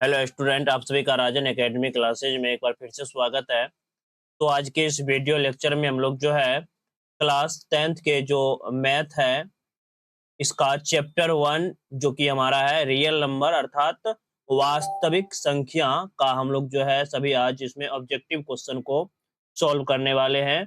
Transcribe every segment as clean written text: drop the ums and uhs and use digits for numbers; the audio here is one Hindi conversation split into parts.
हेलो स्टूडेंट, आप सभी का राजन एकेडमी क्लासेज में एक बार फिर से स्वागत है। तो आज के इस वीडियो लेक्चर में हम लोग जो है क्लास 10th के जो मैथ है इसका चैप्टर 1 जो कि हमारा है रियल नंबर अर्थात वास्तविक संख्या का हम लोग जो है सभी आज इसमें ऑब्जेक्टिव क्वेश्चन को सॉल्व करने वाले हैं।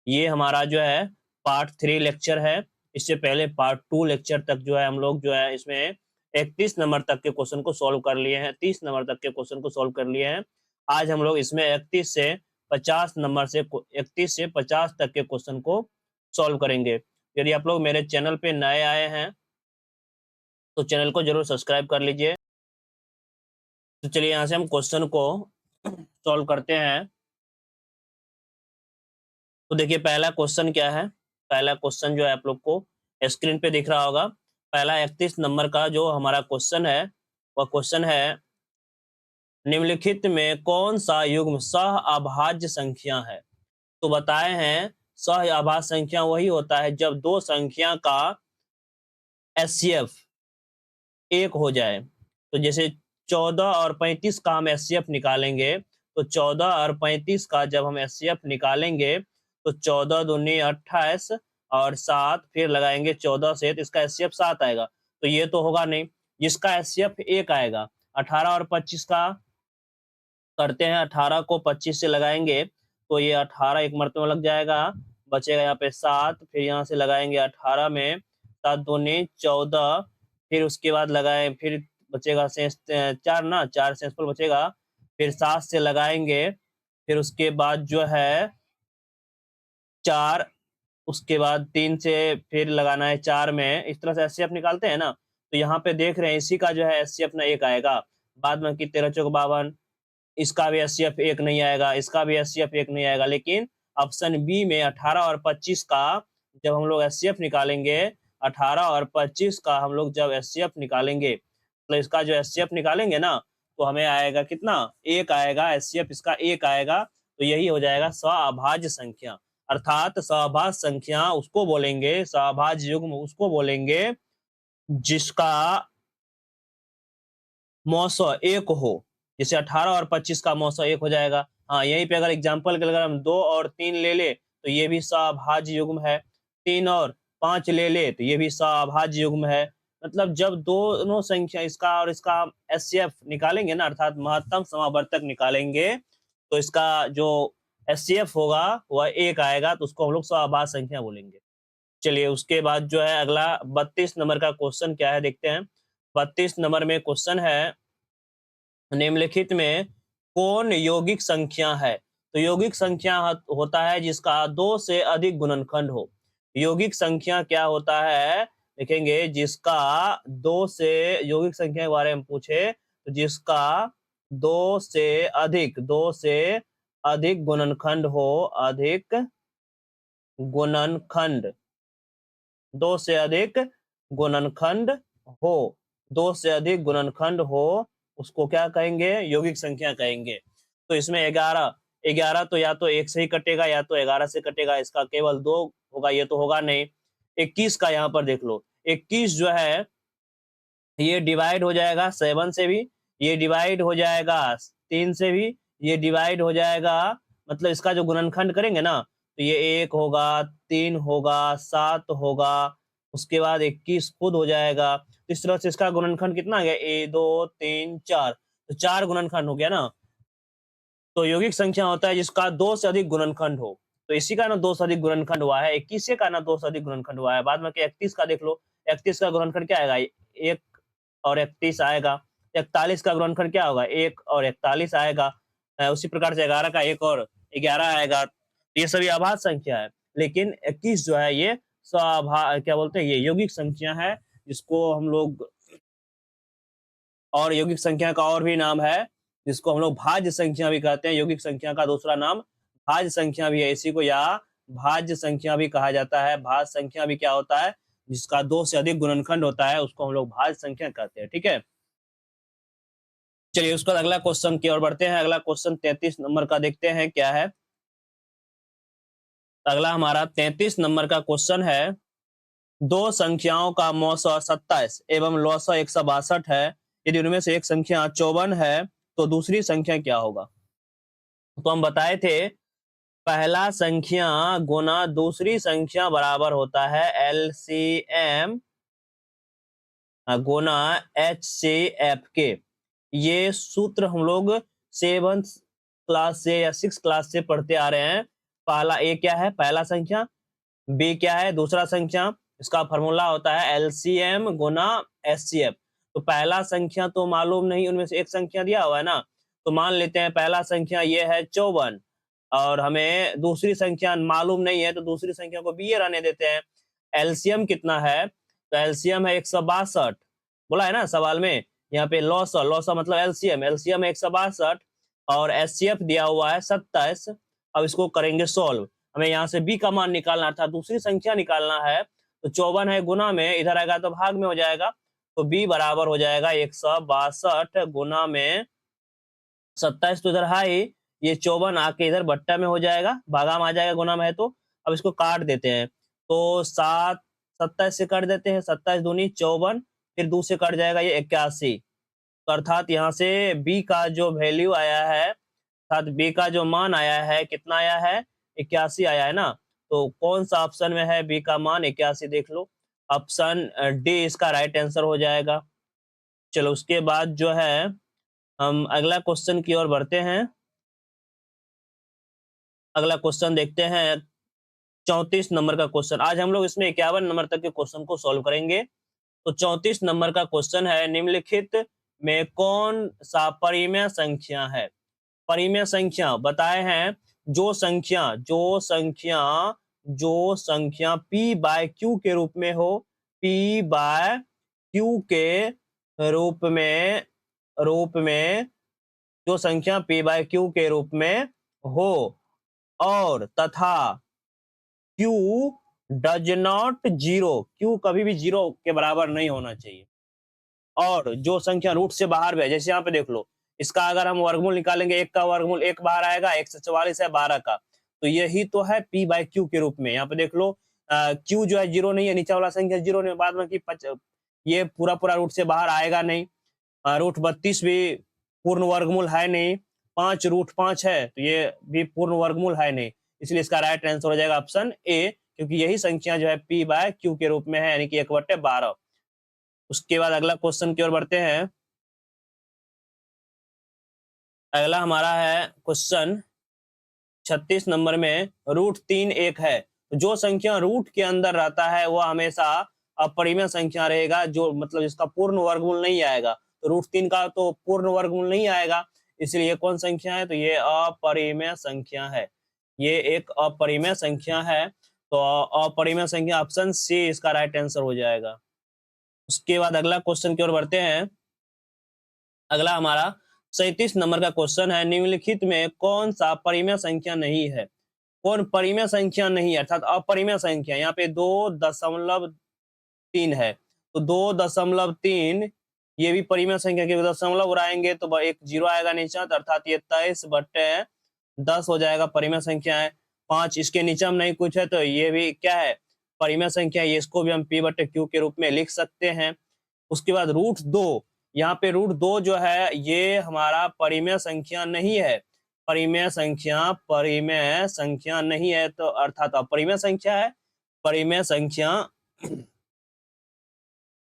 ये हमारा जो है पार्ट 3 लेक्चर है। इससे पहले पार्ट 2 लेक्चर तक जो है हम लोग जो है इसमें 31 नंबर तक के क्वेश्चन को सॉल्व कर लिए हैं, 30 नंबर तक के क्वेश्चन को सॉल्व कर लिए हैं। आज हम लोग इसमें 31 से 50 नंबर से 31 से 50 तक के क्वेश्चन को सॉल्व करेंगे। यदि आप लोग मेरे चैनल पे नए आए हैं तो चैनल को जरूर सब्सक्राइब कर लीजिए। तो चलिए यहाँ से हम क्वेश्चन को सॉल्व करते हैं। तो देखिए पहला क्वेश्चन क्या है। पहला क्वेश्चन जो है आप लोग को स्क्रीन पे दिख रहा होगा। पहला 31 नंबर का जो हमारा क्वेश्चन है वह क्वेश्चन है, निम्नलिखित में कौन सा युग्म सह अभाज्य संख्या है। तो बताए हैं सह अभाज्य संख्या वही होता है जब दो संख्या का एचसीएफ एक हो जाए। तो जैसे 14 और 35 का हम एचसीएफ निकालेंगे, तो 14 और 35 का जब हम एचसीएफ निकालेंगे तो 14 दूनी 28 और 7 फिर लगाएंगे 14 से, तो इसका एचसीएफ 7 आएगा। तो ये तो होगा नहीं, जिसका एचसीएफ 1 आएगा। 18 और 25 का करते हैं, 18 को 25 से लगाएंगे तो ये 18 एक मरतबा लग जाएगा, बचेगा यहाँ पे 7, फिर यहाँ से लगाएंगे 18 में 7 दूनी 14, फिर उसके बाद लगाए फिर बचेगा शेष 4 ना, 4 शेष पर बचेगा, फिर 7 से लगाएंगे, फिर उसके बाद जो है 4, उसके बाद 3 से फिर लगाना है 4 में। इस तरह से एचसीएफ निकालते हैं ना। तो यहाँ पे देख रहे हैं इसी का जो है एचसीएफ ना 1 आएगा। बाद में कि 13 चौक 52, इसका भी एचसीएफ 1 नहीं आएगा, इसका भी एचसीएफ 1 नहीं आएगा। लेकिन ऑप्शन बी में 18 और 25 का जब हम लोग एचसीएफ निकालेंगे, 18 और 25 का हम लोग जब एचसीएफ निकालेंगे, तो इसका जो एचसीएफ निकालेंगे ना तो हमें आएगा कितना, 1 आएगा। एचसीएफ इसका 1 आएगा। तो यही हो जाएगा सअभाज्य संख्या। अर्थात सअभाज्य संख्या उसको बोलेंगे, सअभाज्य युग्म उसको बोलेंगे जिसका मौसा 1 हो। जैसे 18 और 25 का मौसा 1 हो जाएगा। हाँ, यहीं पे अगर एग्जांपल के लिए अगर हम 2 और 3 ले ले तो ये भी सअभाज्य युग्म है। 3 और 5 ले ले तो ये भी सअभाज्य युग्म है। मतलब जब दोनों संख्या इसका और इसका एचसीएफ निकालेंगे ना, अर्थात महत्तम समावर्तक निकालेंगे, तो इसका जो एचसीएफ होगा वह 1 आएगा, तो उसको हम लोग सअभाज्य संख्या बोलेंगे। चलिए उसके बाद जो है अगला 32 नंबर का क्वेश्चन क्या है देखते हैं। 32 नंबर में क्वेश्चन है, निम्नलिखित में कौन यौगिक संख्या है। तो यौगिक संख्या होता है जिसका 2 से अधिक गुणनखंड हो। यौगिक संख्या क्या होता है देखेंगे, जिसका 2 से, यौगिक संख्या के बारे में पूछे तो जिसका 2 से अधिक गुणनखंड हो, अधिक गुणनखंड, 2 से अधिक गुणनखंड हो, 2 से अधिक गुणनखंड हो, उसको क्या कहेंगे, यौगिक संख्या कहेंगे। तो इसमें 11, 11 तो या तो 1 से ही कटेगा या तो 11 से कटेगा, इसका केवल 2 होगा, ये तो होगा नहीं। 21 का यहाँ पर देख लो, 21 जो है ये डिवाइड हो जाएगा 7 से भी, ये डिवाइड हो जाएगा 3 से भी, ये डिवाइड हो जाएगा, मतलब इसका जो गुणनखंड करेंगे ना तो ये 1 होगा, 3 होगा, 7 होगा, उसके बाद 21 खुद हो जाएगा। तो इस तरह से इसका गुणनखंड कितना आ गया, 1 2 3 4, तो 4 गुणनखंड हो गया ना। तो यौगिक संख्या होता है जिसका 2 से अधिक गुणनखंड हो। तो इसी का ना 2 से अधिक गुणनखंड हुआ है, 21 का ना 2 से अधिक गुणनखंड हुआ है। बाद में 31 का देख लो, 31 का गुणनखंड क्या आएगा, 1 और 31 आएगा। 41 का गुणनखंड क्या होगा, 1 और 41 आएगा। उसी प्रकार से 11 का 1 और 11 आएगा। ये सभी अभाज्य संख्या है। लेकिन 21 जो है ये क्या बोलते हैं, ये यौगिक संख्या है, जिसको हम लोग, और यौगिक संख्या का और भी नाम है जिसको हम लोग भाज्य संख्या भी कहते हैं। यौगिक संख्या का दूसरा नाम भाज्य संख्या भी है, इसी को या भाज्य संख्या भी कहा जाता है। भाज्य संख्या भी क्या होता है, जिसका 2 से अधिक गुणनखंड होता है, उसको हम लोग भाज्य संख्या कहते हैं। ठीक है, चलिए उसके बाद अगला क्वेश्चन की ओर बढ़ते हैं। अगला क्वेश्चन 33 नंबर का देखते हैं क्या है। अगला हमारा 33 नंबर का क्वेश्चन है, दो संख्याओं का मौसा 27 एवं लौसा 162 है। यदि उनमें से एक संख्या 54 है तो दूसरी संख्या क्या होगा? तो हम बताए थे पहला संख्या गुना दूसरी संख्या बराबर होता है एलसीएम गुना एचसीएफ के। ये सूत्र हम लोग 7th क्लास से या 6th क्लास से पढ़ते आ रहे हैं। पहला ए क्या है? पहला संख्या। बी क्या है? दूसरा संख्या। इसका फॉर्मूला होता है एलसीएम गुना एचसीएफ। तो पहला संख्या तो मालूम नहीं, उनमें से एक संख्या दिया हुआ है ना, तो मान लेते हैं पहला संख्या ये है 54 और हमें दूसरी संख्या मालूम नहीं है, तो दूसरी संख्या को बी रहने देते हैं। एलसीएम कितना है? तो एलसीएम है 162, बोला है ना सवाल में। यहाँ पे लॉसा, लॉसा मतलब एलसीएम, एलसीएम है 162 और एचसीएफ दिया हुआ है 27। अब इसको करेंगे सॉल्व। हमें यहाँ से बी का मान निकालना था, दूसरी संख्या निकालना है। तो 54 है गुना में, इधर आएगा तो भाग में हो जाएगा। तो बी बराबर हो जाएगा 162 गुना में 27, तो इधर है ही, ये 54 आके इधर बट्टा में हो जाएगा, भागा में आ जाएगा, गुना में है तो। अब इसको काट देते हैं, तो 7 27 से काट देते हैं, 27 दूनी 54, फिर 2 से कट जाएगा ये 81। तो अर्थात यहाँ से बी का जो वैल्यू आया है, अर्थात बी का जो मान आया है, कितना आया है? 81 आया है ना। तो कौन सा ऑप्शन में है बी का मान 81? देख लो, ऑप्शन डी इसका राइट आंसर हो जाएगा। चलो उसके बाद जो है हम अगला क्वेश्चन की ओर बढ़ते हैं। अगला क्वेश्चन देखते हैं 34 नंबर का क्वेश्चन। आज हम लोग इसमें 51 नंबर तक के क्वेश्चन को सॉल्व करेंगे। तो 34 नंबर का क्वेश्चन है, निम्नलिखित में कौन सा परिमेय संख्या है? परिमेय संख्या बताए हैं, जो संख्या p बाय क्यू के रूप में हो, p बाय क्यू के रूप में जो संख्या p बाय क्यू के रूप में हो और तथा q does not zero, q कभी भी जीरो के बराबर नहीं होना चाहिए। और जो संख्या रूट से बाहर भी है, जैसे यहाँ पे देख लो, इसका अगर हम वर्गमूल निकालेंगे, एक का वर्गमूल एक बाहर आएगा, 144 है 12 का, तो यही तो है p बाय क्यू के रूप में। यहाँ पे देख लो q जो है जीरो नहीं है, नीचे वाला संख्या जीरो नहीं, बाद में ये पूरा पूरा रूट से बाहर आएगा नहीं। रूट 32 भी पूर्ण वर्गमूल है नहीं, 5 रूट 5 है तो ये भी पूर्ण वर्गमूल है नहीं, इसलिए इसका राइट आंसर हो जाएगा ऑप्शन ए, क्योंकि यही संख्या जो है p बाय क्यू के रूप में है, यानी कि 1/12। उसके बाद अगला क्वेश्चन की ओर बढ़ते हैं। अगला हमारा है क्वेश्चन 36 नंबर में, रूट 3 एक है, तो जो संख्या रूट के अंदर रहता है वह हमेशा अपरिमेय संख्या रहेगा, जो मतलब इसका पूर्ण वर्गमूल नहीं आएगा। तो रूट 3 का तो पूर्ण वर्गमूल नहीं आएगा, इसलिए कौन संख्या है? तो ये अपरिमेय संख्या है, ये एक अपरिमेय संख्या है। तो अपरिमेय संख्या ऑप्शन सी इसका राइट आंसर हो जाएगा। उसके बाद अगला क्वेश्चन की ओर बढ़ते हैं। अगला हमारा 37 नंबर का क्वेश्चन है, निम्नलिखित में कौन सा परिमेय संख्या नहीं है? कौन परिमेय संख्या नहीं है, अर्थात अपरिमेय संख्या? यहाँ पे 2.3 है, तो 2.3 ये भी परिमेय संख्या के दशमलव उड़ाएंगे तो एक जीरो आएगा नीचे, अर्थात ये 23/10 हो जाएगा, परिमेय संख्या है। 5 इसके नीचे हम नहीं कुछ है, तो ये भी क्या है? परिमेय संख्या, ये इसको भी हम p/q के रूप में लिख सकते हैं। उसके बाद रूट 2, यहाँ पे रूट 2 जो है ये हमारा परिमेय संख्या नहीं है, परिमेय संख्या नहीं है, तो अर्थात अपरिमेय संख्या है, परिमेय संख्या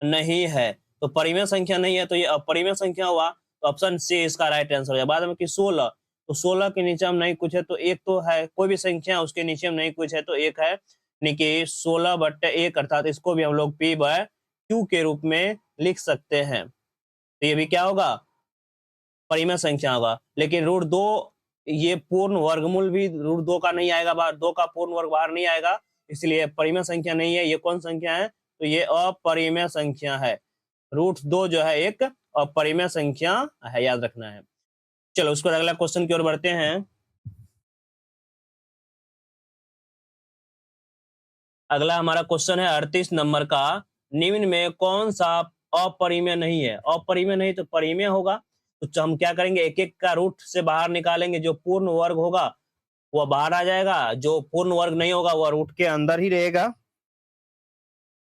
नहीं है। तो परिमेय संख्या नहीं है तो ये अपरिमेय संख्या हुआ, तो ऑप्शन सी इसका राइट आंसर है। बाद में कि 16, तो 16 के नीचे हम नहीं कुछ है, तो एक तो है, कोई भी संख्या उसके नीचे हम नहीं कुछ है तो एक है, यानी कि 16/1, अर्थात इसको भी हम लोग p/q के रूप में लिख सकते हैं। तो ये भी क्या होगा? परिमेय संख्या होगा। लेकिन रूट 2 ये पूर्ण वर्गमूल भी रूट 2 का नहीं आएगा, बाहर 2 का पूर्ण वर्ग बाहर नहीं आएगा, इसलिए परिमेय संख्या नहीं है। ये कौन संख्या है? तो ये अपरिमेय संख्या है। रूट 2 जो है एक अपरिमेय संख्या है, याद रखना है। चलो उसके बाद अगला क्वेश्चन की ओर बढ़ते हैं। अगला हमारा क्वेश्चन है 38 नंबर का, निम्न में कौन सा अपरिमेय नहीं है? अपरिमेय नहीं तो परिमेय होगा, तो हम क्या करेंगे, एक एक का रूट से बाहर निकालेंगे, जो पूर्ण वर्ग होगा वह बाहर आ जाएगा, जो पूर्ण वर्ग नहीं होगा वह रूट के अंदर ही रहेगा।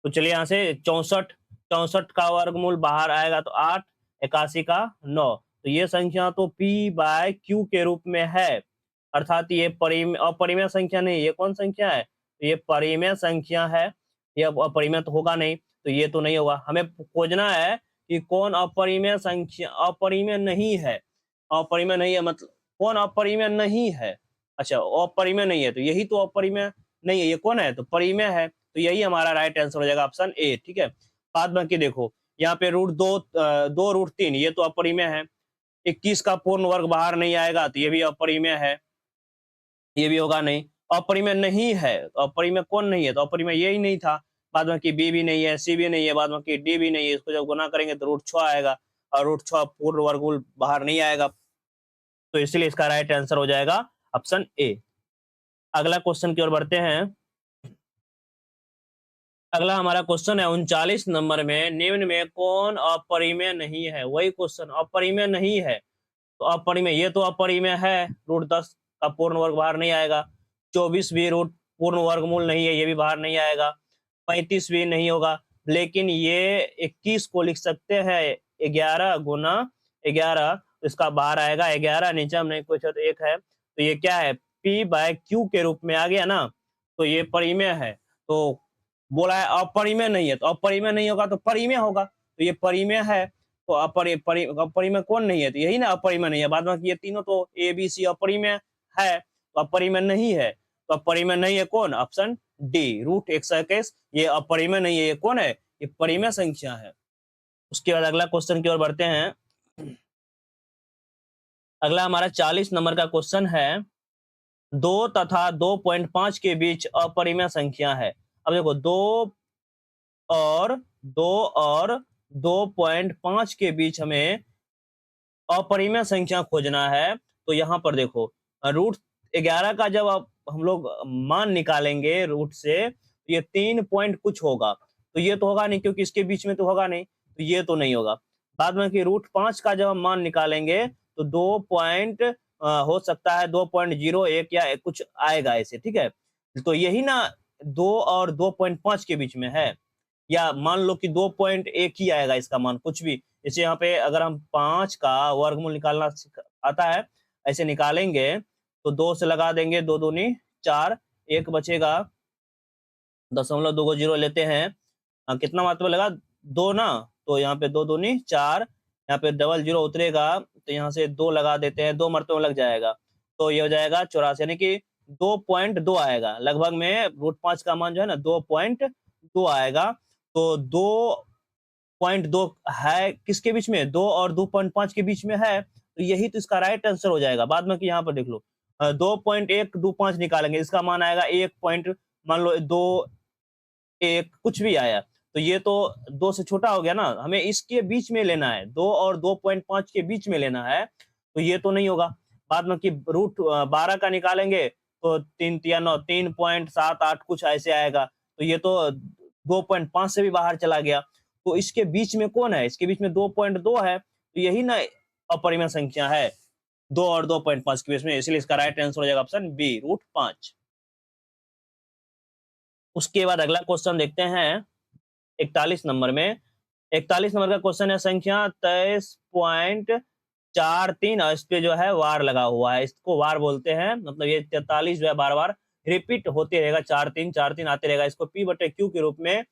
तो चलिए यहाँ से 64 का वर्गमूल बाहर आएगा तो 8, 81 का 9, तो ये संख्या तो p/q के रूप में है, अर्थात ये अपरिमेय संख्या नहीं, ये कौन संख्या है? तो ये परिमेय संख्या है, ये अपरिमेय तो होगा नहीं, तो ये तो नहीं होगा। हमें खोजना है कि कौन अपरिमेय संख्या अपरिमेय नहीं है, अपरिमेय नहीं है मतलब कौन अपरिमेय नहीं है? अच्छा, अपरिमेय नहीं है, तो यही तो अपरिमेय नहीं है, ये कौन है? तो परिमेय है, तो यही हमारा राइट आंसर हो जाएगा ऑप्शन ए, ठीक है। बाद बाकी देखो, यहाँ पे दो रूट तीन, ये तो अपरिमेय है। 21 का पूर्ण वर्ग बाहर नहीं आएगा, तो ये भी अपरिमेय है, ये भी होगा नहीं। अपरिमेय नहीं है, तो अपरिमेय कौन नहीं है? तो अपरिमेय यही नहीं था। बाद बाकी बी भी नहीं है, सी भी नहीं है, बाद बाकी डी भी नहीं है। इसको जब गुना करेंगे तो रूट 6 आएगा, और रूट 6 पूर्ण वर्गमूल बाहर नहीं आएगा, तो इसलिए इसका राइट आंसर हो जाएगा ऑप्शन ए। अगला क्वेश्चन की ओर बढ़ते हैं। अगला हमारा क्वेश्चन है 39 नंबर में, निम्न में कौन अपरिमेय नहीं है? वही क्वेश्चन, अपरिमेय नहीं है, तो अपरिमेय, ये तो अपरिमेय है, रूट 10 का पूर्ण वर्ग बाहर नहीं आएगा। 24 भी रूट पूर्ण वर्गमूल नहीं है, ये भी बाहर नहीं आएगा। 35 भी नहीं होगा, लेकिन ये 21 को लिख सकते हैं 11 गुना 11, इसका बाहर आएगा 11, नीचे हम नहीं पूछा तो 1 है, तो ये क्या है? p/q के रूप में आ गया ना, तो ये परिमेय है। तो बोला है अपरिमेय नहीं है, तो अपरिमेय नहीं होगा तो परिमेय होगा, तो ये परिमेय है। तो अपरिमेय कौन नहीं है? तो यही ना अपरिमेय नहीं है। बाद में ये तीनों तो ए बी सी अपरिमेय है, तो अपरिमेय नहीं है, तो अपरिमेय नहीं है कौन? ऑप्शन डी, रूट 121, ये अपरिमेय नहीं है, ये कौन है? ये परिमेय संख्या है। उसके बाद अगला क्वेश्चन की ओर बढ़ते हैं। अगला हमारा 40 नंबर का क्वेश्चन है, 2 तथा 2.5 के बीच अपरिमेय संख्या है। अब देखो, और 2 और 2.5 के बीच हमें अपरिमेय संख्या खोजना है। तो यहाँ पर देखो, रूट 11 का जब आप हम लोग मान निकालेंगे रूट से, तो ये 3 पॉइंट कुछ होगा, तो ये तो होगा नहीं, क्योंकि इसके बीच में तो होगा नहीं, तो ये तो नहीं होगा। बाद में कि रूट 5 का जब हम मान निकालेंगे तो 2 पॉइंट हो सकता है 2.01 या कुछ आएगा ऐसे, ठीक है। तो यही ना 2 और 2.5 के बीच में है, या मान लो कि 2.1 ही आएगा इसका मान, कुछ भी। जैसे यहाँ पे अगर हम 5 का वर्गमूल निकालना आता है, ऐसे निकालेंगे तो 2 से लगा देंगे, 2 दूनी 4, 1 बचेगा, 0.20 लेते हैं, कितना मात्रा लगा? 2 ना, तो यहाँ पे 2 दूनी 4, यहाँ पे डबल जीरो उतरेगा, तो यहाँ से 2 लगा देते हैं, 2 मरतबा लग जाएगा, तो ये हो जाएगा 84, यानी कि 2.2 आएगा लगभग में। रूट 5 का मान जो है ना 2.2 आएगा, तो 2.2 है किसके बीच में? 2 और 2.5 के बीच में है, तो यही तो इसका राइट आंसर हो जाएगा। बाद में कि यहाँ पर देख लो, 2.125 निकालेंगे, इसका मान आएगा 1 पॉइंट, मान लो 2 1 कुछ भी आया, तो ये तो 2 से छोटा हो गया ना, हमें इसके बीच में लेना है, 2 और 2.5 के बीच में लेना है, तो ये तो नहीं होगा। बाद में कि रूट 12 का निकालेंगे तो 3 तिया 9, 3.78 कुछ ऐसे आएगा, तो ये तो 2.5 से भी बाहर चला गया, तो इसके बीच में कौन है? इसके बीच में 2.2 है, तो यही ना अपरिमेय संख्या है, 2 और 2.5 के बीच में, इसलिए इसका राइट आंसर हो जाएगा ऑप्शन बी, रूट 5। उसके बाद अगला क्वेश्चन देखते हैं 41 नंबर में। 41 नंबर का क्वेश्चन है, संख्या 23.43, और इस पे जो है वार लगा हुआ है, इसको वार बोलते हैं, मतलब ये 43 जो है बार बार रिपीट होते रहेगा, 4 3 आते रहेगा। इसको p/q के रूप में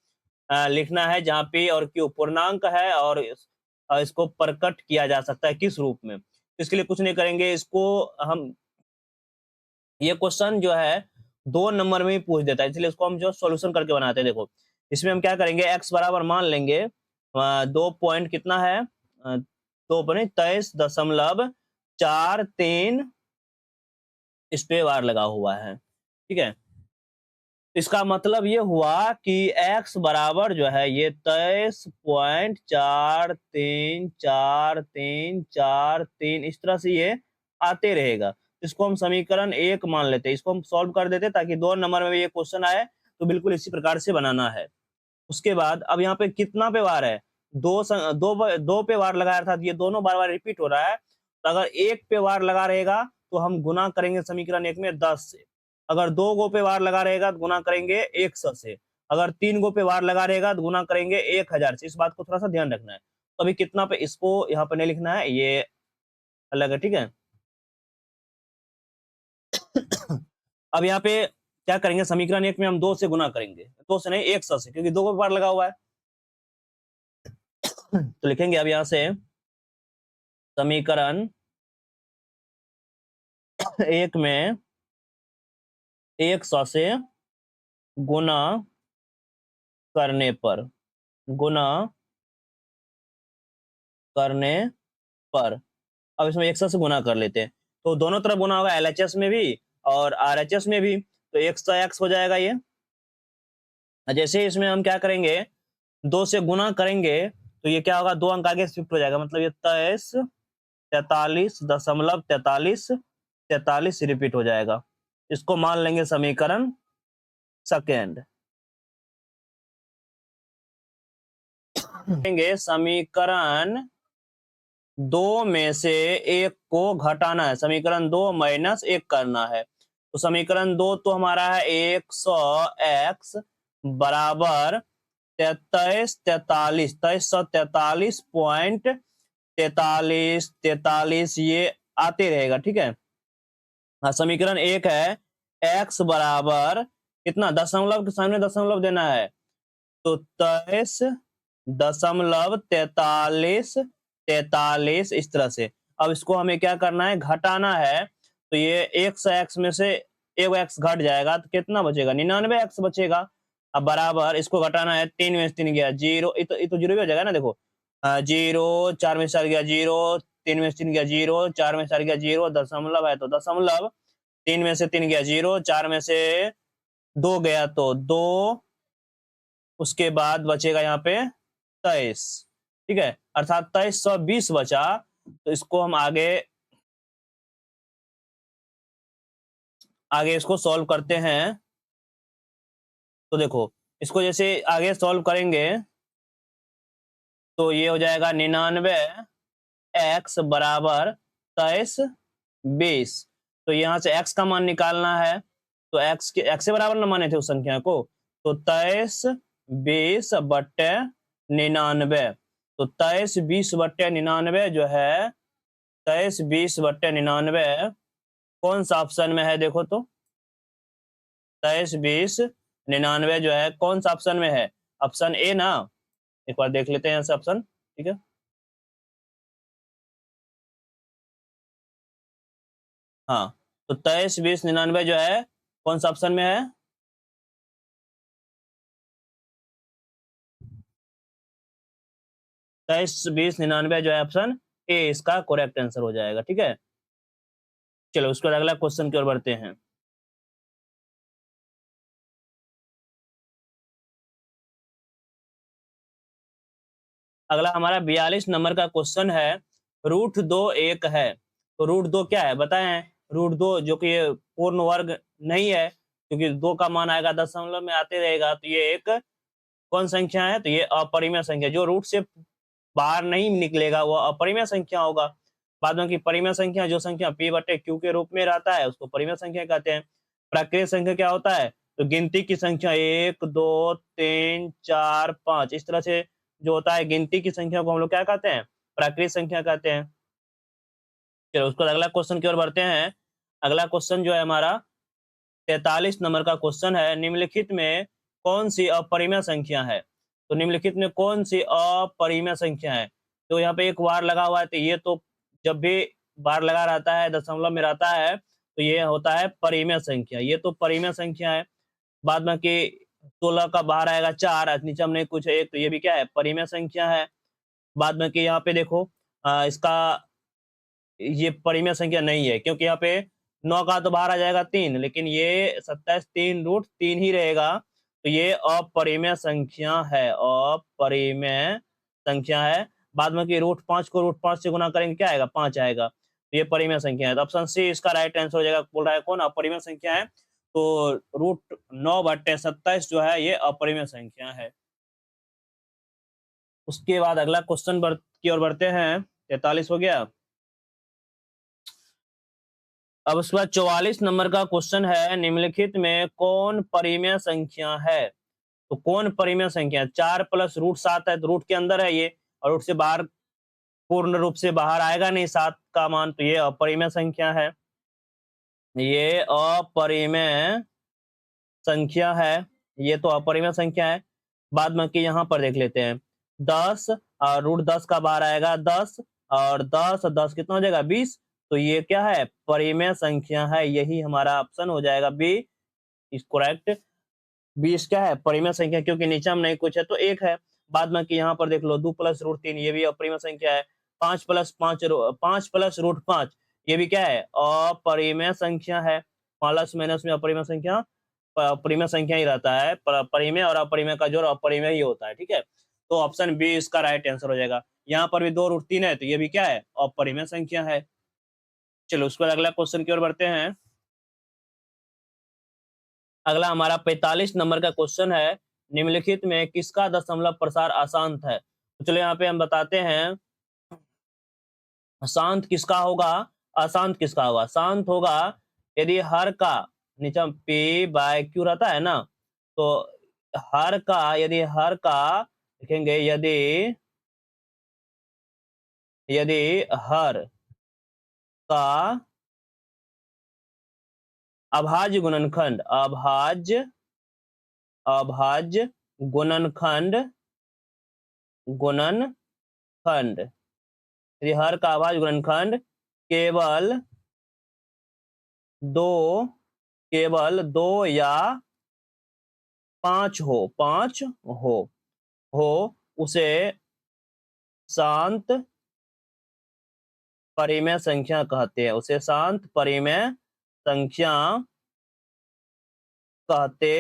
लिखना है, जहाँ p और q पूर्णांक है, और इसको प्रकट किया जा सकता है किस रूप में। इसके लिए कुछ नहीं करेंगे, इसको हम, ये क्वेश्चन जो है 2 नंबर में ही पूछ देता है, इसलिए इसको हम जो सॉल्यूशन करके बनाते हैं। देखो, इसमें हम क्या करेंगे, x बराबर मान लेंगे 2 पॉइंट कितना है, 2.23.43, इस पे वार लगा हुआ है, ठीक है। इसका मतलब ये हुआ कि x बराबर जो है ये 23.434343 इस तरह से ये आते रहेगा। इसको हम समीकरण 1 मान लेते हैं, इसको हम सॉल्व कर देते ताकि 2 नंबर में भी ये क्वेश्चन आए, तो बिल्कुल इसी प्रकार से बनाना है। उसके बाद अब यहाँ पे कितना पे वार है? दो पे वार लगाया था, ये दोनों बार बार रिपीट हो रहा है, तो अगर 1 पे वार लगा रहेगा तो हम गुना करेंगे समीकरण 1 में 10 से, अगर 2 गो पे वार लगा रहेगा तो गुना करेंगे 100 से, अगर 3 गो पे वार लगा रहेगा तो गुना करेंगे 1000 से। इस बात को थोड़ा सा ध्यान रखना है। तो अभी कितना पे इसको यहाँ पर नहीं लिखना है, ये अलग है, ठीक है। अब यहाँ पे क्या करेंगे, समीकरण 1 में हम 2 से गुना करेंगे, 2 से नहीं 100 से, क्योंकि 2 बार लगा हुआ है। तो लिखेंगे अब यहाँ से समीकरण 1 में 100 से गुना करने पर, गुना करने पर, अब इसमें 100 से गुना कर लेते हैं, तो दोनों तरफ गुना होगा, एलएचएस में भी और आरएचएस में भी, तो 100x हो जाएगा ये। जैसे इसमें हम क्या करेंगे, 2 से गुना करेंगे तो ये क्या होगा, 2 अंक आगे शिफ्ट हो जाएगा, मतलब ये 23 43.43 रिपीट हो जाएगा। इसको मान लेंगे समीकरण सेकेंड। समीकरण 2 में से 1 को घटाना है, समीकरण 2 माइनस 1 करना है। तो समीकरण 2 तो हमारा है 100x बराबर 2343.43 ये आते रहेगा, ठीक है। हाँ, समीकरण 1 है x बराबर कितना, दशमलव के सामने दशमलव देना है, तो 23.43 इस तरह से। अब इसको हमें क्या करना है, घटाना है, तो ये 100x में से एक x घट जाएगा तो कितना बचेगा, 99x बचेगा। अब बराबर इसको घटाना है, 3 में से 3 गया 0, ये तो 0 भी हो जाएगा ना, देखो 0, 4 में से 4 गया 0, 3 में से 3 गया 0, 4 में से 4 गया 0, दशमलव है तो दशमलव, 3 में से 3 गया 0, 4 में से 2 गया तो 2, उसके बाद बचेगा यहाँ पे 23, ठीक है, अर्थात 2320 बचा। तो इसको हम आगे इसको सॉल्व करते हैं, तो देखो इसको जैसे आगे सॉल्व करेंगे तो ये हो जाएगा 99x बराबर 2320। तो यहाँ से x का मान निकालना है, तो x से बराबर न माने थे उस संख्या को, तो 2320/99, तो 2320/99 जो है, 2320/99 कौन सा ऑप्शन में है, देखो तो 2320/99 जो है कौन सा ऑप्शन में है, ऑप्शन ए ना, एक बार देख लेते हैं यहाँ से ऑप्शन, ठीक है। हाँ, तो 2320/99 जो है कौन सा ऑप्शन में है, 2320/99 जो है ऑप्शन ए इसका करेक्ट आंसर हो जाएगा, ठीक है। चलो उसके बाद अगला क्वेश्चन की ओर बढ़ते हैं। अगला हमारा 42 नंबर का क्वेश्चन है, √2 एक है, तो √2 क्या है बताएं। √2 जो कि ये पूर्ण वर्ग नहीं है, क्योंकि 2 का मान आएगा दशमलव में आते रहेगा, तो ये एक कौन संख्या है, तो ये अपरिमेय संख्या, जो रूट से बाहर नहीं निकलेगा वो अपरिमेय संख्या होगा। बाद में की परिमेय संख्या, जो संख्या p/q के रूप में रहता है उसको परिमेय संख्या कहते हैं। प्राकृतिक संख्या क्या होता है, तो गिनती की संख्या 1 2 3 4 5 इस तरह से जो होता है गिनती की संख्या को हम लोग क्या कहते हैं, प्राकृतिक संख्या कहते हैं। चलो उसको अगला क्वेश्चन की ओर बढ़ते हैं। अगला क्वेश्चन जो है हमारा 43 नंबर का क्वेश्चन है, निम्नलिखित में कौन सी अपरिमेय संख्या है, तो निम्नलिखित में कौन सी अपरिमेय संख्या है, तो यहाँ पे एक बार लगा हुआ है, तो ये तो जब भी बार लगा रहता है दशमलव में रहता है तो ये होता है परिमेय संख्या, ये तो परिमेय संख्या है। बाद में कि 16 का बाहर आएगा 4, नीचे हमने कुछ एक, तो ये भी क्या है, परिमेय संख्या है। बाद में कि यहाँ पे देखो इसका ये परिमेय संख्या नहीं है, क्योंकि यहाँ पे 9 का तो बाहर आ जाएगा 3, लेकिन ये 27 3 ही रहेगा, तो ये अपरिमेय संख्या है, अपरिमेय संख्या है। बाद में कि √5 को √5 से गुना करेंगे क्या आएगा, 5 आएगा, तो ये परिमेय संख्या है। तो ऑप्शन सी इसका राइट आंसर हो जाएगा। बोल रहा है कौन अपरिमेय संख्या है, तो √9/27 जो है ये अपरिमेय संख्या है। उसके बाद अगला क्वेश्चन की ओर बढ़ते हैं। 43 हो गया। अब उसके बाद 44 नंबर का क्वेश्चन है, निम्नलिखित में कौन परिमेय संख्या है, तो कौन परिमेय संख्या, 4 + √7 है तो रूट के अंदर है ये, और रूट से बाहर पूर्ण रूप से बाहर आएगा नहीं 7 का मान, तो ये अपरिमेय संख्या है। ये अपरिमेय संख्या है, ये तो अपरिमेय संख्या है। बाद बाकी यहाँ पर देख लेते हैं 10 और रूट 10 का बाहर आएगा 10 और 10 10 कितना हो जाएगा 20, तो ये क्या है परिमेय संख्या है, यही हमारा ऑप्शन हो जाएगा बी इज करेक्ट। 20 क्या है परिमेय संख्या, क्योंकि नीचे में नहीं कुछ है तो एक है। बाद में कि यहाँ पर देख लो 2 प्लस रूट 3 ये भी अपरिमेय संख्या है। 5 प्लस 5 ये भी क्या है अपरिमेय संख्या है। प्लस माइनस में अपरिमेय संख्या परिमेय संख्या ही रहता है, परिमेय और अपरिमेय का जोड़ अपरिमेय ही होता है, ठीक है। तो ऑप्शन बी इसका राइट आंसर हो जाएगा। यहाँ पर भी 2 रूट 3 है, तो ये भी क्या है अपरिमेय संख्या है। चलो उसके बाद अगला क्वेश्चन की ओर बढ़ते हैं। अगला हमारा 45 नंबर का क्वेश्चन है, निम्नलिखित में किसका दशमलव प्रसार अशांत है। तो चलो यहाँ पे हम बताते हैं शांत किसका होगा, अशांत किसका होगा। शांत होगा यदि हर का नीचे पी बाय क्यू रहता है ना, तो हर का यदि हर का लिखेंगे यदि हर का अभाज्य गुणनखंड अभाज्य गुणनखंड यदि हर का अभाज्य गुणनखंड केवल दो या पांच हो उसे शांत परिमेय संख्या कहते हैं, उसे शांत परिमेय संख्या कहते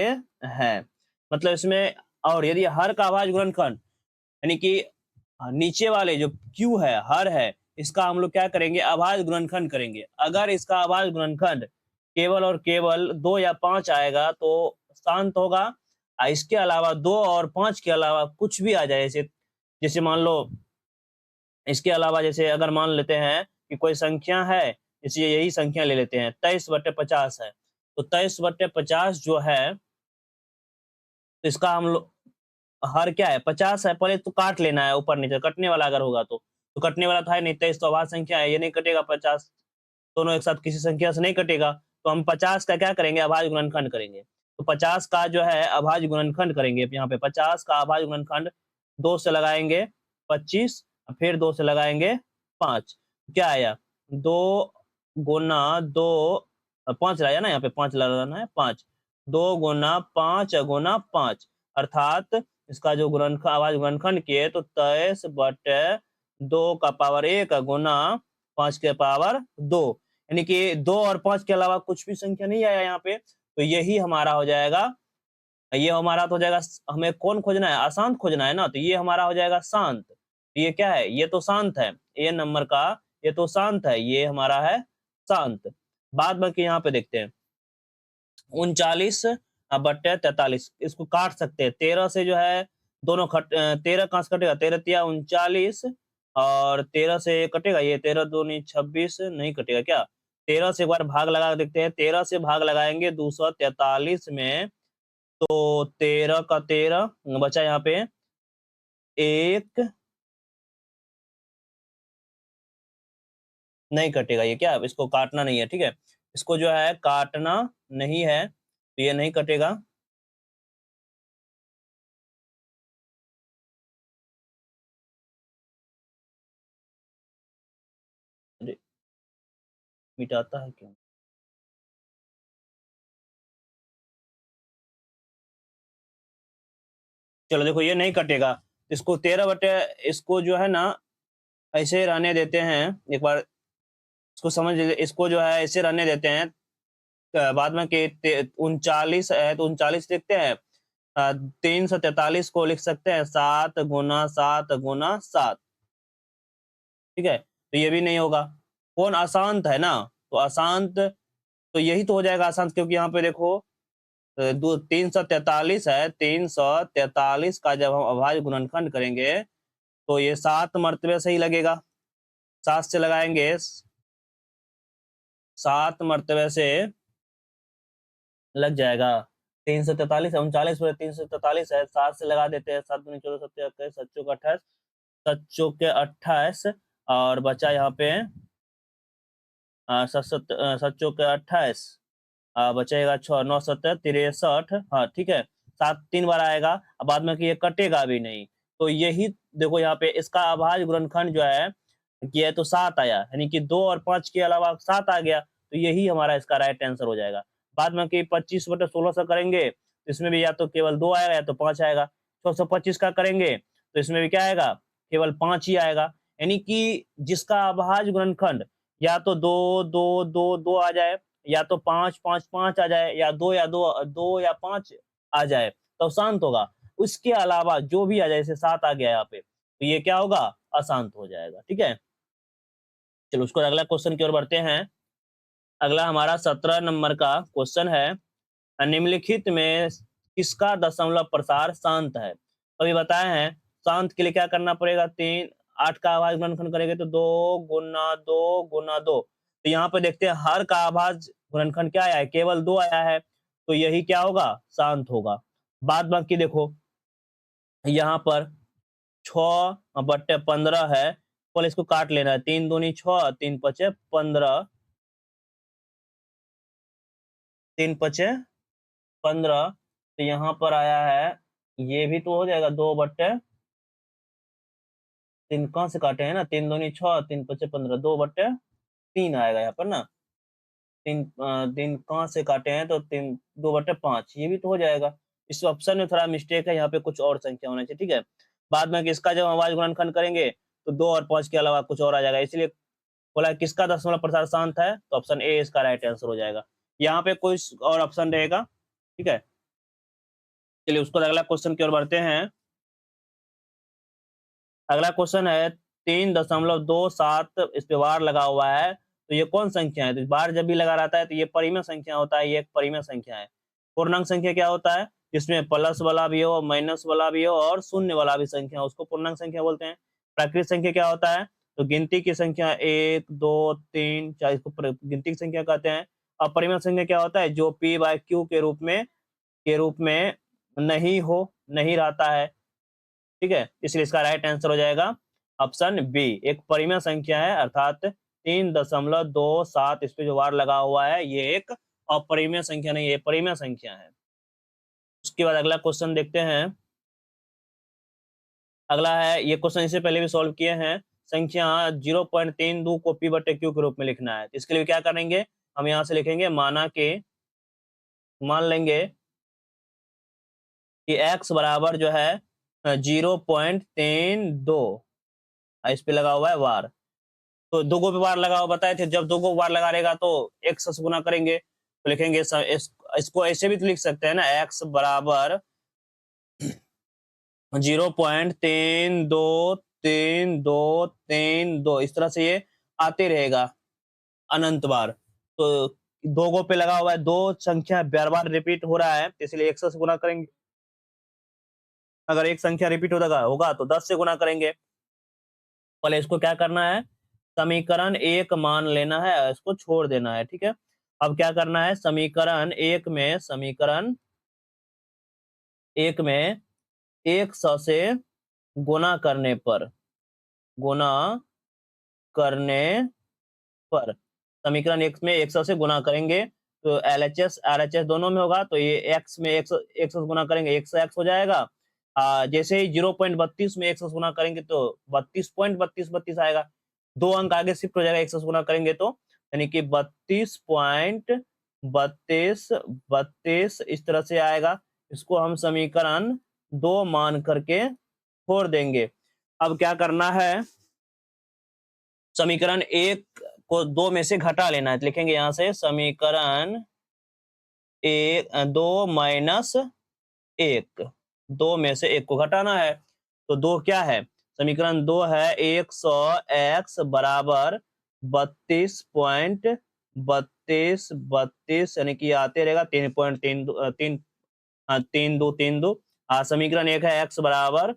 हैं। मतलब इसमें और यदि हर का अभाज्य गुणनखंड यानी कि नीचे वाले जो क्यू है हर है, इसका हम लोग क्या करेंगे अभाज्य गुणनखंड करेंगे। अगर इसका अभाज्य गुणनखंड केवल और केवल 2 या 5 आएगा तो शांत होगा। इसके अलावा 2 और 5 के अलावा कुछ भी आ जाए, जैसे जैसे मान लो इसके अलावा जैसे अगर मान लेते हैं कि कोई संख्या है, जैसे यही संख्या ले लेते हैं 23/50 है, तो 23/50 जो है तो इसका हम लोग हर क्या है 50 है, पहले तो काट लेना है ऊपर नीचे, कटने वाला अगर होगा तो कटने वाला था ही नहीं, 23 तो अभाज्य संख्या है, ये नहीं कटेगा 50 दोनों एक साथ किसी संख्या से नहीं कटेगा, तो हम 50 का क्या करेंगे अभाज्य गुणनखंड करेंगे। तो 50 का जो है अभाज्य गुणनखंड करेंगे, यहाँ पे 50 का अभाज्य गुणनखंड 2 से लगाएंगे 25, फिर 2 से लगाएंगे 5, क्या आया 2 गुना 2 5 लाया ना, यहाँ पे 5 लगाना है 5 2 गुना 5 गुना 5 अर्थात इसका जो गुणनखंड अभाज्य गुणनखंड किए तो 23/2 का पावर 1 गुना 5 के पावर 2, यानी कि 2 और 5 के अलावा कुछ भी संख्या नहीं आया यहाँ पे, तो यही हमारा हो जाएगा, ये हमारा तो हो जाएगा। हमें कौन खोजना है अशांत खोजना है ना, तो ये हमारा हो जाएगा शांत। तो ये क्या है ये तो शांत है, ए नंबर का ये तो शांत है, ये हमारा है शांत। बाद बाकी यहाँ पे देखते हैं 39/43, इसको काट सकते हैं 13 से जो है दोनों 13 कहाँ से कटेगा 13 तिया 39 और 13 से कटेगा ये 13 दूनी 26 नहीं कटेगा क्या, 13 से एक बार भाग लगा देखते हैं, 13 से भाग लगाएंगे 243 में, तो 13 का 13 बचा यहाँ पे एक नहीं कटेगा, ये क्या इसको काटना नहीं है, ठीक है इसको जो है काटना नहीं है तो ये नहीं कटेगा। अरे, मिटाता है क्यों। चलो देखो ये नहीं कटेगा, इसको 13 बटे इसको जो है ना ऐसे रहने देते हैं, एक बार इसको समझ लीजिए, इसको जो है ऐसे रहने देते हैं। बाद में कि 39 है तो 39 लिखते हैं, 343 को लिख सकते हैं 7 गुना 7 गुना 7, ठीक है तो ये भी नहीं होगा। कौन अशांत है ना, तो अशांत तो यही तो हो जाएगा अशांत, क्योंकि यहाँ पे देखो 343 है, 343 का जब हम अभाज्य गुणनखंड करेंगे तो ये 7 मर्तबे से ही लगेगा, 7 से लगाएंगे 7 मर्तबे से लग जाएगा। 343 है 39 पर 343 है, 7 से लगा देते हैं 7 दूनी 14 7 21 7 चौक 28 7 चौके 28 और बचा यहाँ पे 7 चौके 28 बचेगा 6 9 7 63। हाँ ठीक है, 7 3 बार आएगा। अब बाद में कि ये कटेगा भी नहीं, तो यही देखो यहाँ पे इसका अभाज्य गुणनखंड जो है कि है तो 7 आया, यानी कि 2 और 5 के अलावा 7 आ गया, तो यही हमारा इसका राइट आंसर हो जाएगा। बाद में कि 25/16 से करेंगे तो इसमें भी या तो केवल 2 आएगा या तो 5 आएगा। 625 का करेंगे तो इसमें भी क्या आएगा, केवल 5 ही आएगा। यानी कि जिसका अभाज्य गुणनखंड या तो 2 2 2 2 आ जाए, या तो 5 5 5 आ जाए, या 2 या 2 2 या 5 आ जाए तो शांत होगा। उसके अलावा जो भी आ जाए, जैसे 7 आ गया यहाँ पे, तो ये क्या होगा, अशांत हो जाएगा। ठीक है, चलो उसको अगला क्वेश्चन की ओर बढ़ते हैं। अगला हमारा 17 नंबर का क्वेश्चन है, निम्नलिखित में किसका दशमलव प्रसार शांत है। तो अभी बताए हैं, शांत के लिए क्या करना पड़ेगा, 3 8 का आभाज्य गुणनखंड करेंगे तो 2 गुना 2 गुना 2। तो यहाँ पे देखते हैं हर का आभाज्य गुणनखंड क्या आया है, केवल 2 आया है, तो यही क्या होगा, शांत होगा। बाद बाकी देखो यहाँ पर 6/15 है, पहले इसको काट लेना है, 3 दूनी 6 3 पचे 15, 3 पचे 15। तो यहाँ पर आया है, ये भी तो हो जाएगा 2/3, कहाँ से काटे हैं ना, 3 दूनी 6 3 पचे 15, 2/3 आएगा यहाँ पर ना। 3 कहाँ से काटे हैं तो 3 2/5, ये भी तो हो जाएगा। इस ऑप्शन में थोड़ा मिस्टेक है, यहाँ पे कुछ और संख्या होना चाहिए। ठीक है, बाद में किसका जब अभाज्य गुणनखंड करेंगे तो 2 और 5 के अलावा कुछ और आ जाएगा, इसलिए बोला किसका दशमलव प्रसार शांत है, तो ऑप्शन ए इसका राइट आंसर हो जाएगा। यहाँ पे कोई और ऑप्शन रहेगा। ठीक है, चलिए उसको अगला क्वेश्चन की ओर बढ़ते हैं। अगला क्वेश्चन है 3.27 इस पे बार लगा हुआ है, तो ये कौन संख्या है, तो बार जब भी लगा रहता है तो ये परिमेय संख्या होता है, ये एक परिमेय संख्या है। पूर्णांक संख्या क्या होता है, जिसमें प्लस वाला भी हो, माइनस वाला भी हो और शून्य वाला भी संख्या, उसको पूर्णांक संख्या बोलते हैं। प्राकृत संख्या क्या होता है, तो गिनती की संख्या 1 2 3 4, इसको गिनती की संख्या कहते हैं। और परिमेय संख्या क्या होता है, जो p/q के रूप में नहीं हो, नहीं रहता है। ठीक है, इसलिए इसका राइट आंसर हो जाएगा ऑप्शन बी, एक परिमेय संख्या है, अर्थात 3.27 इस पे जो वार लगा हुआ है ये एक अपरिमेय संख्या नहीं, ये परिमेय संख्या है। उसके बाद अगला क्वेश्चन देखते हैं। अगला है, ये क्वेश्चन इससे पहले भी सॉल्व किए हैं, संख्या 0.32 को p/q के रूप में लिखना है। इसके लिए क्या करेंगे, हम यहाँ से लिखेंगे, मान लेंगे कि x बराबर जो है 0.32, इस पे लगा हुआ है वार, तो दो गो पे बार लगा हुआ बताए थे, जब दो गो बार लगा रहेगा तो x से गुना करेंगे, तो लिखेंगे इसको ऐसे भी तो लिख सकते हैं ना, x बराबर 0.323232, इस तरह से ये आते रहेगा अनंत बार। तो दो गो पे लगा हुआ है, दो संख्या बार बार रिपीट हो रहा है, तो इसलिए 100 से गुना करेंगे। अगर एक संख्या रिपीट होगा तो 10 से गुना करेंगे। पहले इसको क्या करना है, समीकरण 1 मान लेना है, इसको छोड़ देना है। ठीक है, अब क्या करना है, समीकरण एक में 100 से गुना करने पर समीकरण एक में 100 से गुना करेंगे तो LHS RHS दोनों में होगा, तो ये x में 100 से गुना करेंगे 100x हो जाएगा। जैसे ही 0.32 में 100 से गुना करेंगे तो 32.32 आएगा, 2 अंक आगे शिफ्ट हो जाएगा 100 से गुना करेंगे तो, यानी कि 32.32 इस तरह से आएगा। इसको हम समीकरण 2 मान करके छोड़ देंगे। अब क्या करना है, समीकरण 1 को 2 में से घटा लेना है, तो लिखेंगे यहाँ से समीकरण 2 माइनस 1, 2 में से 1 को घटाना है, तो 2 क्या है, समीकरण 2 है 100x बराबर 32.32 यानी कि आते रहेगा 3.32। समीकरण 1 है x बराबर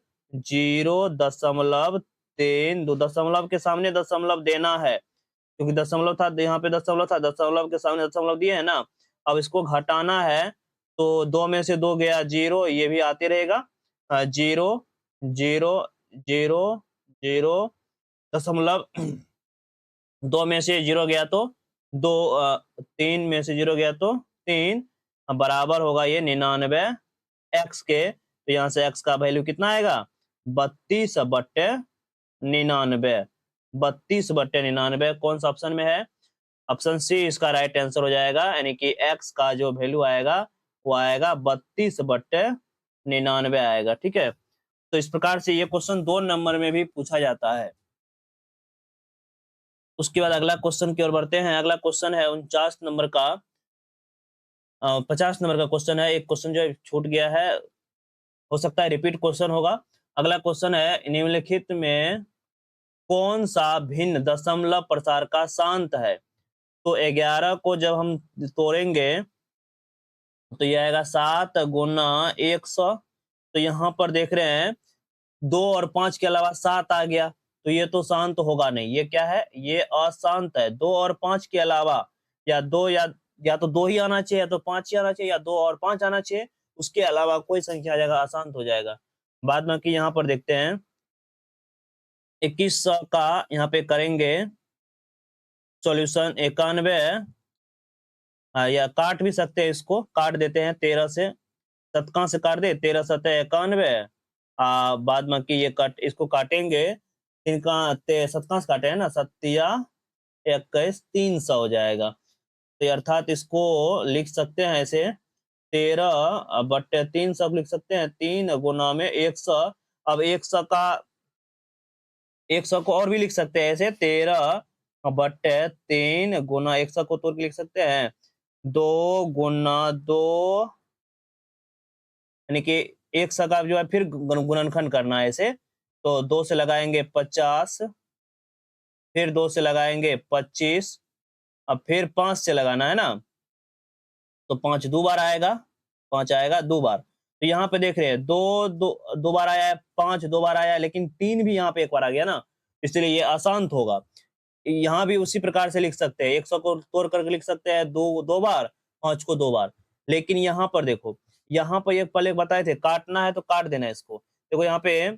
0.32, दशमलव के सामने दशमलव देना है, क्योंकि दशमलव था यहाँ पे, दशमलव था, दशमलव के सामने दशमलव दिए है ना। अब इसको घटाना है तो 2 में से 2 गया 0, ये भी आते रहेगा 0 0 0 0.2 में से 0 गया तो 2, 3 में से 0 गया तो 3, बराबर होगा ये 99 x के। तो यहाँ से x का वैल्यू कितना आएगा? 32/99। 32/99 कौन सा ऑप्शन में है? ऑप्शन सी इसका राइट आंसर हो जाएगा, यानी कि x का जो वैल्यू आएगा वो आएगा 32/99 आएगा। ठीक है, तो इस प्रकार से ये क्वेश्चन 2 नंबर में भी पूछा जाता है। उसके बाद अगला क्वेश्चन की ओर बढ़ते हैं। अगला क्वेश्चन है 49 नंबर का, 50 नंबर का क्वेश्चन है। एक क्वेश्चन जो है छूट गया है, हो सकता है रिपीट क्वेश्चन होगा। अगला क्वेश्चन है, निम्नलिखित में कौन सा भिन्न दशमलव प्रसार का शांत है? तो 11 को जब हम तोड़ेंगे तो ये आएगा 7 गुना 100। तो यहाँ पर देख रहे हैं 2 और 5 के अलावा 7 आ गया, तो ये तो शांत होगा नहीं। ये क्या है? ये अशांत है। 2 और 5 के अलावा या 2 या तो 2 ही आना चाहिए, या तो 5 ही आना चाहिए, या 2 और 5 आना चाहिए, उसके अलावा कोई संख्या आ जाएगा, अशांत हो जाएगा। बाद में कि यहाँ पर देखते हैं 2100 का यहाँ पे करेंगे सॉल्यूशन 91, या काट भी सकते हैं, इसको काट देते हैं 13 से, शतकां से काट दे, 13 सतह 91। बाद में कि ये काट, इसको काटेंगे इनका शतकां से काटे हैं ना, सत्या 21 300 हो जाएगा। तो अर्थात इसको लिख सकते हैं ऐसे 13/300 लिख सकते हैं, 3 गुना में 100। अब 100 को और भी लिख सकते हैं ऐसे 13/3 गुना 100 को तोड़ के लिख सकते हैं 2 गुना 2, यानी कि 100 का जो है फिर गुणनखंड करना है ऐसे। तो 2 से लगाएंगे 50, फिर 2 से लगाएंगे 25, अब फिर 5 से लगाना है ना, तो 5 दो बार आएगा, 5 आएगा दो बार। तो यहाँ पे देख रहे हैं 2 बार आया है, 5 दो बार आया है, लेकिन 3 भी यहाँ पे एक बार आ गया ना, इसलिए ये अशांत होगा। यहाँ भी उसी प्रकार से लिख सकते हैं, 100 को तोड़ करके लिख सकते हैं दो बार, 5 को 2 बार। लेकिन यहाँ पर देखो, यहाँ पर एक पहले बताए थे काटना है तो काट देना है इसको। देखो यहाँ पे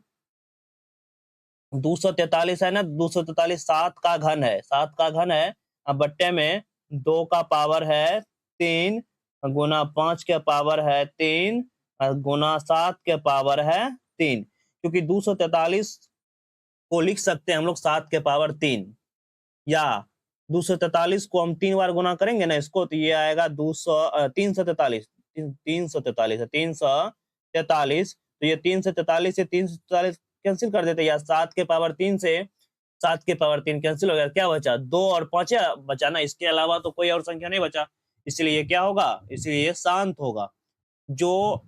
243 है ना, 243 7 का घन है, 7 का घन है। अब बट्टे में 2 का पावर है 3 गुना 5 के पावर है 3 गुना 7 के पावर है 3, क्योंकि 243 को लिख सकते हैं हम लोग 7 के पावर 3, या 243 को हम 3 बार गुना करेंगे ना इसको, तो ये आएगा 343, 343 है, 343। तो ये 343 से 343 कैंसिल कर देते, या 7 के पावर 3 से 7 के पावर 3 कैंसिल हो गया, क्या बचा? 2 और 5 बचा ना, इसके अलावा तो कोई और संख्या नहीं बचा, इसलिए क्या होगा? इसलिए शांत होगा। जो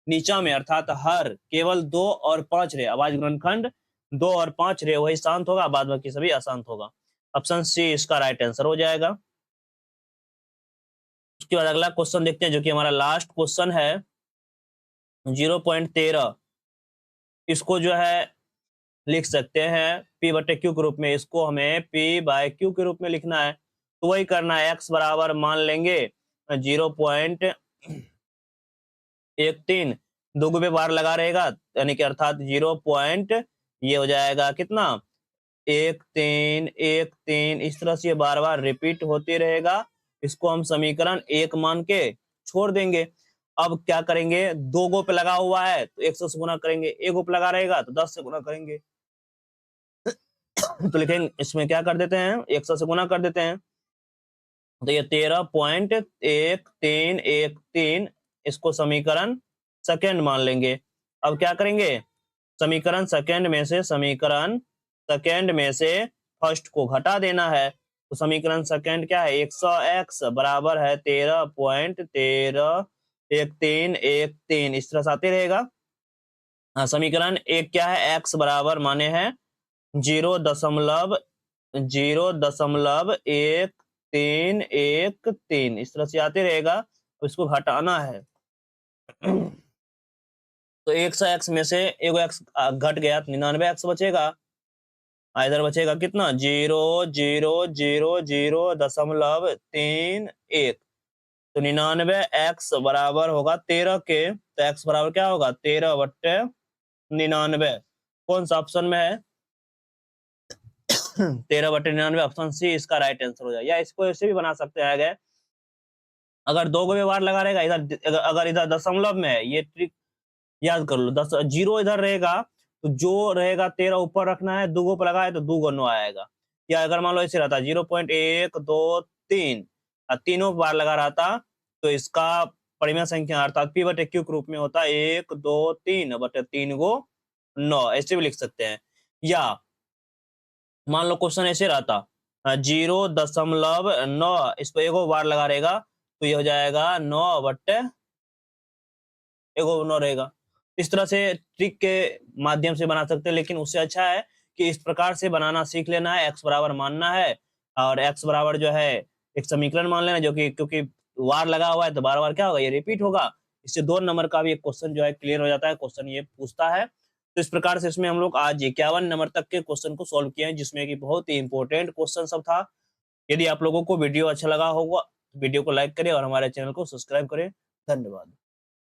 नीचा में अर्थात हर केवल 2 और 5 रहे, आवाज गुणनखंड 2 और 5 रहे, वही शांत होगा, बाद बाकी सभी अशांत होगा। ऑप्शन सी इसका राइट आंसर हो जाएगा। उसके बाद अगला क्वेश्चन देखते हैं, जो कि हमारा लास्ट क्वेश्चन है 0.13। इसको जो है लिख सकते हैं P/Q के रूप में, इसको हमें P/Q के रूप में लिखना है। तो वही करना है, x बराबर मान लेंगे 0.13, दो पे बार लगा रहेगा, यानी कि अर्थात 0. ये हो जाएगा कितना? 1 3 1 3, इस तरह से ये बार बार रिपीट होते रहेगा। इसको हम समीकरण 1 मान के छोड़ देंगे। अब क्या करेंगे? 2 गो पे लगा हुआ है तो 100 से गुना करेंगे, 1 गो पे लगा रहेगा तो 10 से गुना करेंगे। तो लिखेंगे, इसमें क्या कर देते हैं, 100 से गुना कर देते हैं, तो ये 13.1313, इसको समीकरण सेकेंड मान लेंगे। अब क्या करेंगे? समीकरण सेकेंड में से फर्स्ट को घटा देना है। तो समीकरण सेकेंड क्या है? 100x बराबर है 13.1313, इस तरह से आते रहेगा। हाँ, समीकरण एक क्या है? x बराबर माने हैं 0.1313, इस तरह से आते रहेगा, तो इसको घटाना है। तो 100x में से एगो x घट गया तो 99x बचेगा। इधर बचेगा कितना? 0.0000.31। तो 99x बराबर होगा 13 के, तो x बराबर क्या होगा? 13/99। कौन सा ऑप्शन में है? 13/99 ऑप्शन सी इसका राइट आंसर हो जाएगा। या इसको ऐसे भी बना सकते हैं आगे, अगर 2 को व्यवहार लगा रहेगा इधर, अगर इधर दशमलव में है, ये ट्रिक याद कर लो, 10 जीरो इधर रहेगा तो जो रहेगा 13 ऊपर रखना है, दुगो पर लगाए तो 2 गुना आएगा। या अगर मान लो ऐसे रहता 0.1 2 3 तीनों बार लगा रहता तो इसका परिमेय संख्या अर्थात p बटे q के रूप में होता 1 2 3 बटे 3 गो 9, ऐसे भी लिख सकते हैं। या मान लो क्वेश्चन ऐसे रहता 0.9, इस पर एगो बार लगा रहेगा तो ये हो जाएगा 9 बटे एगो 9 रहेगा। इस तरह से ट्रिक के माध्यम से बना सकते हैं, लेकिन उससे अच्छा है कि इस प्रकार से बनाना सीख लेना है। x बराबर मानना है और x बराबर जो है एक समीकरण मान लेना, जो कि क्योंकि वार लगा हुआ है तो बार बार क्या होगा, ये रिपीट होगा। इससे 2 नंबर का भी एक क्वेश्चन जो है क्लियर हो जाता है। क्वेश्चन ये पूछता है, तो इस प्रकार से इसमें हम लोग आज 51 नंबर तक के क्वेश्चन को सॉल्व किए हैं, जिसमें कि बहुत ही इंपॉर्टेंट क्वेश्चन सब था। यदि आप लोगों को वीडियो अच्छा लगा होगा, वीडियो को लाइक करें और हमारे चैनल को सब्सक्राइब करें। धन्यवाद।